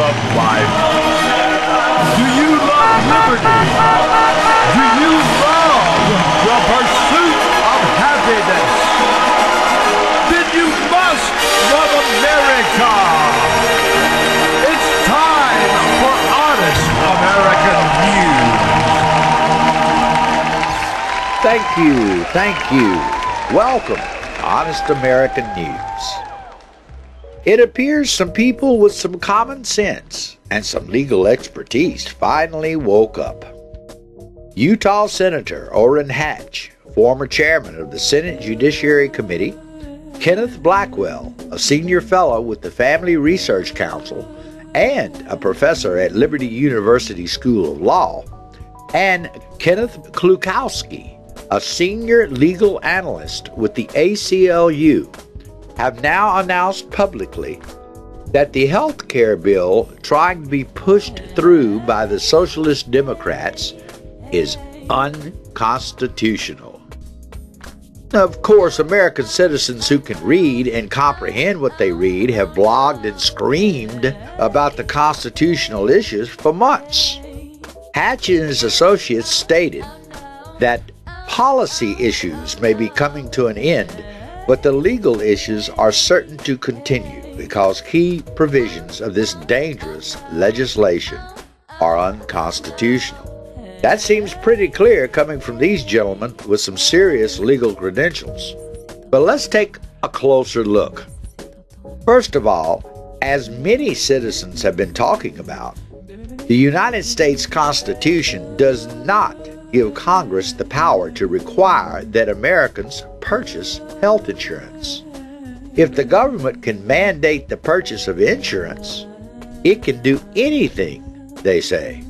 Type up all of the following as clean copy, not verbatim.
love life? Do you love liberty? Do you love the pursuit of happiness? Then you must love America. It's time for Honest American News. Thank you. Welcome to Honest American News. It appears some people with some common sense and some legal expertise finally woke up. Utah Senator Orrin Hatch, former chairman of the Senate Judiciary Committee, Kenneth Blackwell, a senior fellow with the Family Research Council and a professor at Liberty University School of Law, and Kenneth Klukowski, a senior legal analyst with the ACLU, have now announced publicly that the health care bill trying to be pushed through by the Socialist Democrats is unconstitutional. Of course, American citizens who can read and comprehend what they read have blogged and screamed about the constitutional issues for months. Hatch and his associates stated that policy issues may be coming to an end, but the legal issues are certain to continue because key provisions of this dangerous legislation are unconstitutional. That seems pretty clear coming from these gentlemen with some serious legal credentials. But let's take a closer look. First of all, as many citizens have been talking about, the United States Constitution does not give Congress the power to require that Americans purchase health insurance. If the government can mandate the purchase of insurance, it can do anything, they say.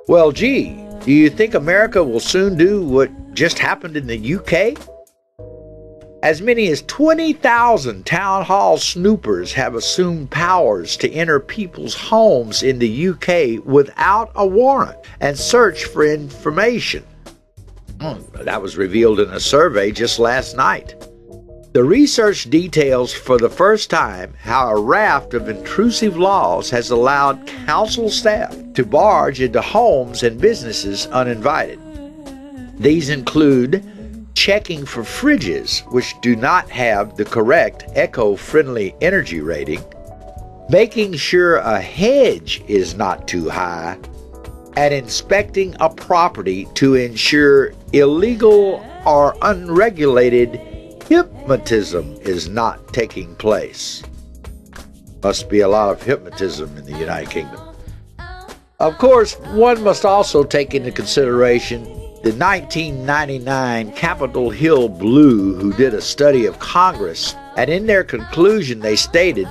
Well, gee, do you think America will soon do what just happened in the UK? As many as 20,000 town hall snoopers have assumed powers to enter people's homes in the UK without a warrant and search for information. That was revealed in a survey just last night. The research details for the first time how a raft of intrusive laws has allowed council staff to barge into homes and businesses uninvited. These include checking for fridges which do not have the correct eco-friendly energy rating, making sure a hedge is not too high, and inspecting a property to ensure illegal or unregulated hypnotism is not taking place. Must be a lot of hypnotism in the United Kingdom. Of course, one must also take into consideration the 1999 Capitol Hill Blue, who did a study of Congress, and in their conclusion they stated,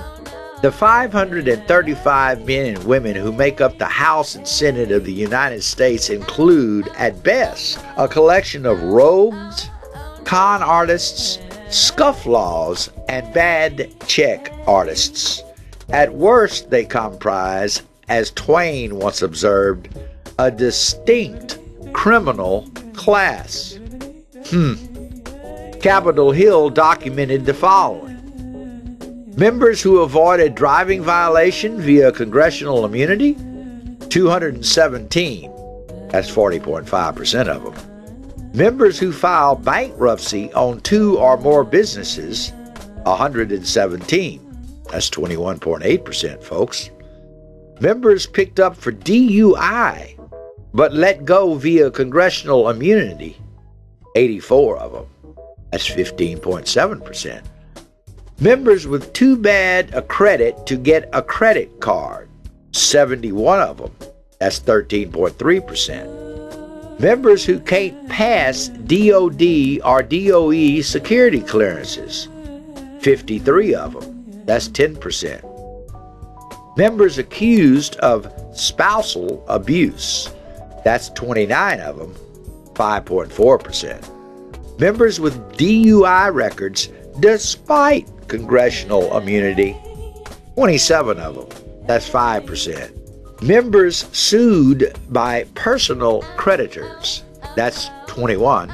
the 535 men and women who make up the House and Senate of the United States include, at best, a collection of rogues, con artists, scufflaws, and bad check artists. At worst, they comprise, as Twain once observed, a distinct criminal class. Capitol Hill documented the following. Members who avoided driving violation via congressional immunity, 217. That's 40.5% of them. Members who filed bankruptcy on 2 or more businesses, 117. That's 21.8%, folks. Members picked up for DUI, but let go via congressional immunity, 84 of them. That's 15.7%. Members with too bad a credit to get a credit card, 71 of them. That's 13.3%. Members who can't pass DOD or DOE security clearances, 53 of them. That's 10%. Members accused of spousal abuse, that's 29 of them, 5.4%. Members with DUI records despite congressional immunity, 27 of them, that's 5%. Members sued by personal creditors, that's 21,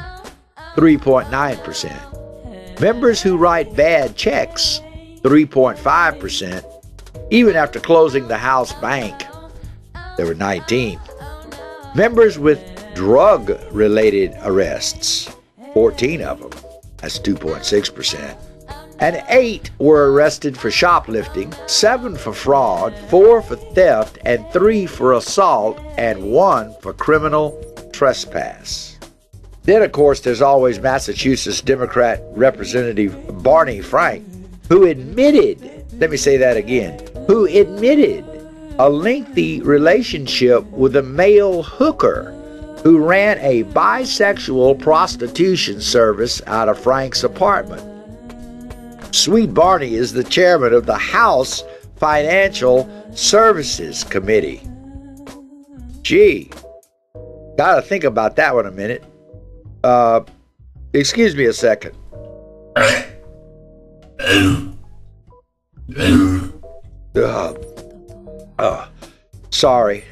3.9%. Members who write bad checks, 3.5%, Even after closing the House Bank, there were 19. Members with drug-related arrests, 14 of them. That's 2.6%. And 8 were arrested for shoplifting, 7 for fraud, 4 for theft, and 3 for assault, and 1 for criminal trespass. Then, of course, there's always Massachusetts Democrat Representative Barney Frank, who admitted, let me say that again, who admitted a lengthy relationship with a male hooker who ran a bisexual prostitution service out of Frank's apartment. Sweet Barney is the chairman of the House Financial Services Committee. Gee, gotta think about that one a minute. Excuse me a second. Sorry.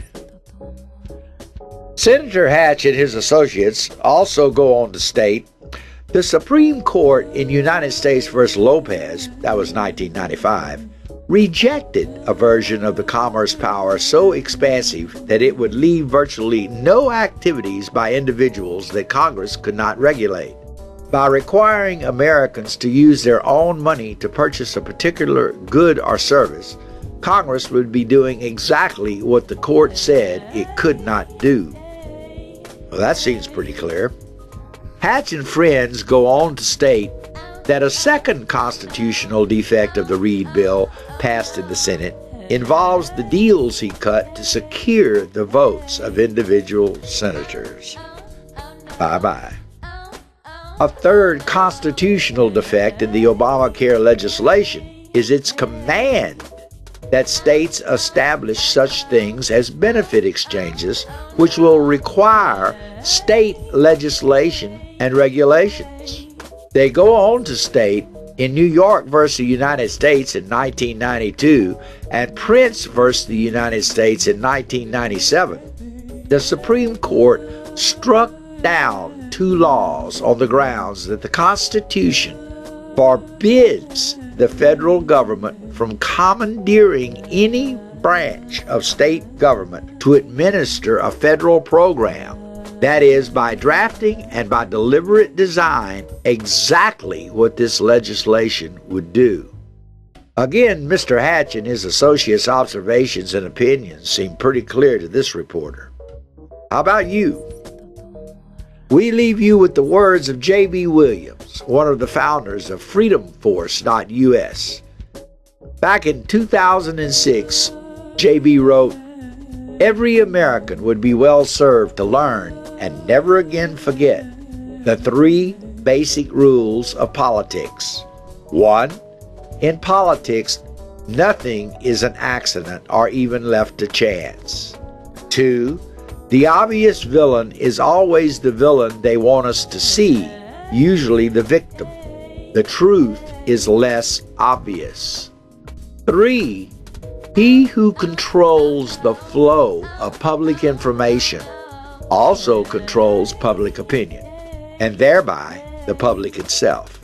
Senator Hatch and his associates also go on to state, the Supreme Court in United States v. Lopez, that was 1995, rejected a version of the commerce power so expansive that it would leave virtually no activities by individuals that Congress could not regulate. By requiring Americans to use their own money to purchase a particular good or service, Congress would be doing exactly what the court said it could not do. Well, that seems pretty clear. Hatch and friends go on to state that a second constitutional defect of the Reid bill passed in the Senate involves the deals he cut to secure the votes of individual senators. Bye-bye. A third constitutional defect in the Obamacare legislation is its command that states establish such things as benefit exchanges, which will require state legislation and regulations. They go on to state, in New York versus the United States in 1992 and Prince versus the United States in 1997, the Supreme Court struck down 2 laws on the grounds that the Constitution forbids the federal government from commandeering any branch of state government to administer a federal program, that is, by drafting and by deliberate design exactly what this legislation would do. Again, Mr. Hatch and his associates' observations and opinions seem pretty clear to this reporter. How about you? We leave you with the words of J.B. Williams, one of the founders of FreedomForce.us. Back in 2006, J.B. wrote, "Every American would be well served to learn and never again forget the 3 basic rules of politics. 1. In politics, nothing is an accident or even left to chance. 2. The obvious villain is always the villain they want us to see, usually the victim. The truth is less obvious. 3. He who controls the flow of public information also controls public opinion, and thereby the public itself.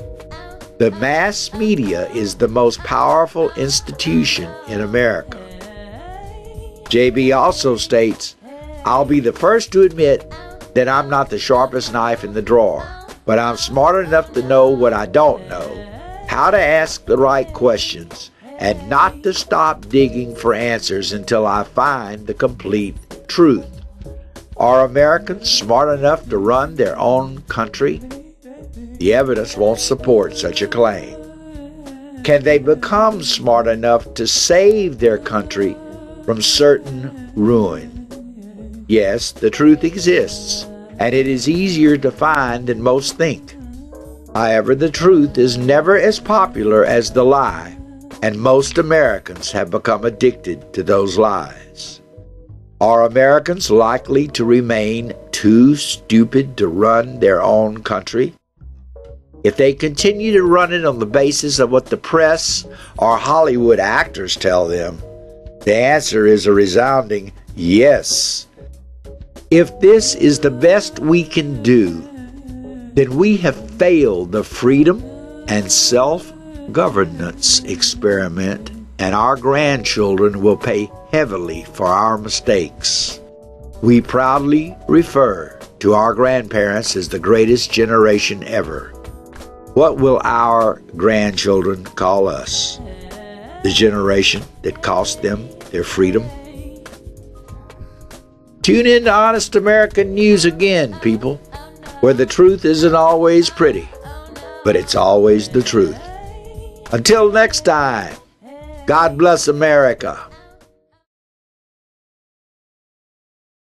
The mass media is the most powerful institution in America." JB also states, "I'll be the first to admit that I'm not the sharpest knife in the drawer, but I'm smart enough to know what I don't know, how to ask the right questions, and not to stop digging for answers until I find the complete truth. Are Americans smart enough to run their own country? The evidence won't support such a claim. Can they become smart enough to save their country from certain ruin? Yes, the truth exists, and it is easier to find than most think. However, the truth is never as popular as the lie, and most Americans have become addicted to those lies. Are Americans likely to remain too stupid to run their own country? If they continue to run it on the basis of what the press or Hollywood actors tell them, the answer is a resounding yes. If this is the best we can do, then we have failed the freedom and self-governance experiment and our grandchildren will pay heavily for our mistakes. We proudly refer to our grandparents as the greatest generation ever. What will our grandchildren call us? The generation that cost them their freedom? Tune in to Honest American News again, people, where the truth isn't always pretty, but it's always the truth. Until next time, God bless America.